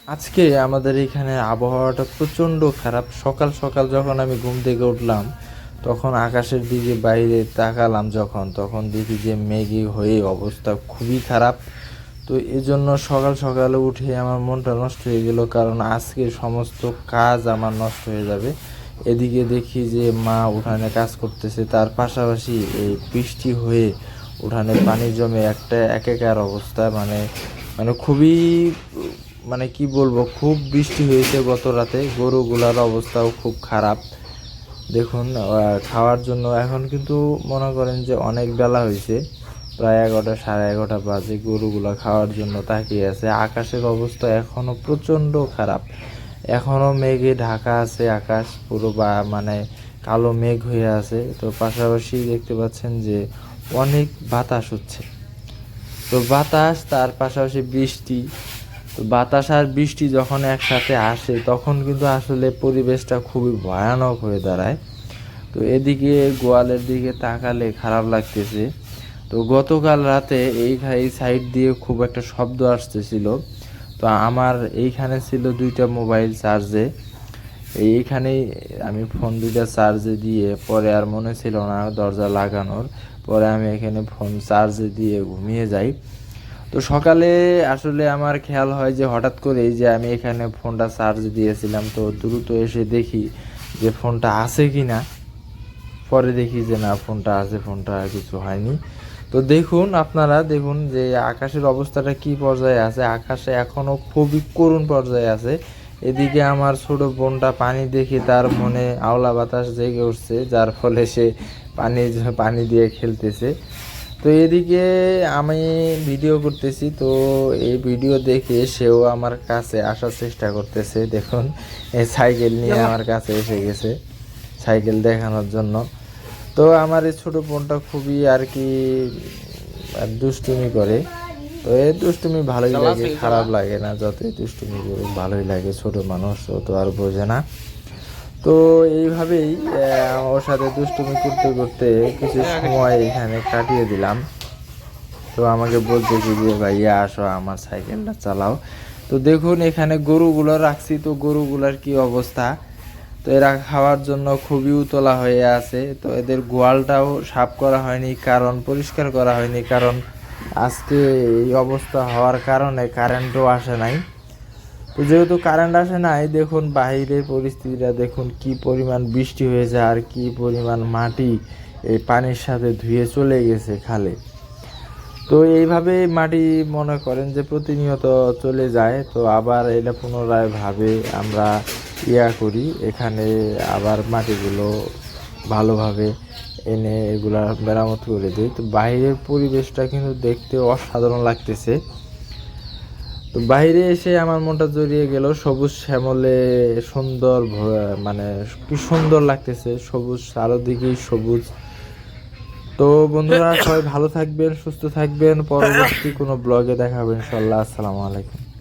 আজকে আমাদের এখানে আবহাওয়াটা প্রচণ্ড খারাপ। সকাল সকাল যখন আমি ঘুম থেকে উঠলাম, তখন আকাশের দিকে বাইরে তাকালাম তখন দেখি যে মেঘে হয়ে অবস্থা খুবই খারাপ। তো এজন্য সকাল সকালে উঠে আমার মনটা নষ্ট হয়ে গেল, কারণ আজকে সমস্ত কাজ আমার নষ্ট হয়ে যাবে। এদিকে দেখি যে মা উঠানে কাজ করতেছে, তার পাশাপাশি এই বৃষ্টি হয়ে উঠানে পানি জমে একটা একাকার অবস্থা। মানে মানে খুবই মানে কি বলবো, খুব বৃষ্টি হয়েছে গত রাতে। গরুগুলার অবস্থাও খুব খারাপ। দেখুন, খাওয়ার জন্য এখন কিন্তু মনে করেন যে অনেক বেলা হয়েছে, প্রায় 11টা, সাড়ে 11টা বাজে। গরুগুলা খাওয়ার জন্য তাকিয়ে আছে। আকাশের অবস্থা এখনও প্রচণ্ড খারাপ, এখনও মেঘে ঢাকা আছে আকাশ পুরো, বা মানে কালো মেঘ হয়ে আছে। তো পাশাপাশি দেখতে পাচ্ছেন যে অনেক বাতাস হচ্ছে। তো বাতাস, তার পাশাপাশি বৃষ্টি। তো বাতাস আর বৃষ্টি যখন একসাথে আসে তখন কিন্তু আসলে পরিবেশটা খুবই ভয়ানক হয়ে দাঁড়ায়। তো এদিকে গোয়ালের দিকে তাকালে খারাপ লাগতেছে। তো গতকাল রাতে এই সাইড দিয়ে খুব একটা শব্দ আসতেছিল। তো আমার এইখানে ছিল 2টা মোবাইল চার্জে। এইখানেই আমি ফোন 2টা চার্জে দিয়ে পরে আর মনে ছিল না দরজা লাগানোর। পরে আমি এখানে ফোন চার্জে দিয়ে ঘুমিয়ে যাই। তো সকালে আসলে আমার খেয়াল হয় যে হঠাৎ করেই যে আমি এখানে ফোনটা চার্জ দিয়েছিলাম, তো দ্রুত এসে দেখি যে ফোনটা আছে কি না। পরে দেখি যে না, ফোনটা আছে, ফোনটা কিছু হয়নি। তো দেখুন, আপনারা দেখুন যে আকাশের অবস্থাটা কি পর্যায়ে আছে। আকাশে এখনও খুবই করুণ পর্যায়ে আছে। এদিকে আমার ছোট বোনটা পানি দেখে তার মনে আওলা বাতাস জেগে উঠছে, যার ফলে সে পানি পানি দিয়ে খেলতেছে। তো এদিকে আমি ভিডিও করতেছি, তো এই ভিডিও দেখে সেও আমার কাছে আসার চেষ্টা করতেছে। দেখুন, এই সাইকেল নিয়ে আমার কাছে এসে গেছে সাইকেল দেখানোর জন্য। তো আমার এই ছোটো বোনটা খুবই আর কি দুষ্টুমি করে। তো এই দুষ্টুমি ভালোই লাগে, খারাপ লাগে না। যতই দুষ্টুমি করুক ভালোই লাগে, ছোট মানুষ, ও তো আর বোঝে না। তো এইভাবেই ওর সাথে দুষ্টুমি করতে করতে কিছু সময় এখানে কাটিয়ে দিলাম। তো আমাকে বলতেছি যে ভাইয়া আসো আমার সাইকেলটা চালাও। তো দেখুন, এখানে গরুগুলো রাখছি, তো গরুগুলার কি অবস্থা। তো এরা খাওয়ার জন্য খুবই উতলা হয়ে আছে। তো এদের গোয়ালটাও সাফ করা হয়নি, কারণ পরিষ্কার করা হয়নি, কারণ আজকে এই অবস্থা হওয়ার কারণে কারেন্টও আসে নাই। তো যেহেতু কারেন্ট আসে নাই, দেখুন বাহিরের পরিস্থিতিটা দেখুন, কি পরিমাণ বৃষ্টি হয়েছে আর কি পরিমাণ মাটি এই পানির সাথে ধুয়ে চলে গেছে খালে। তো এইভাবে মাটি মনে করেন যে প্রতিনিয়ত চলে যায়। তো আবার এটা পুনরায় ভাবে আমরা করি, এখানে আবার মাটিগুলো ভালোভাবে এনে এগুলা মেরামত করে দিই। তো বাইরের পরিবেশটা কিন্তু দেখতে অসাধারণ লাগতেছে। তো বাইরে এসে আমার মনটা জড়িয়ে গেল, সবুজ শ্যামলে সুন্দর, মানে কি সুন্দর লাগতেছে, সবুজ চারদিকেই সবুজ। তো বন্ধুরা, সবাই ভালো থাকবেন, সুস্থ থাকবেন। পরবর্তী কোনো ব্লগে দেখা হবে ইনশাল্লাহ। আসসালামু আলাইকুম।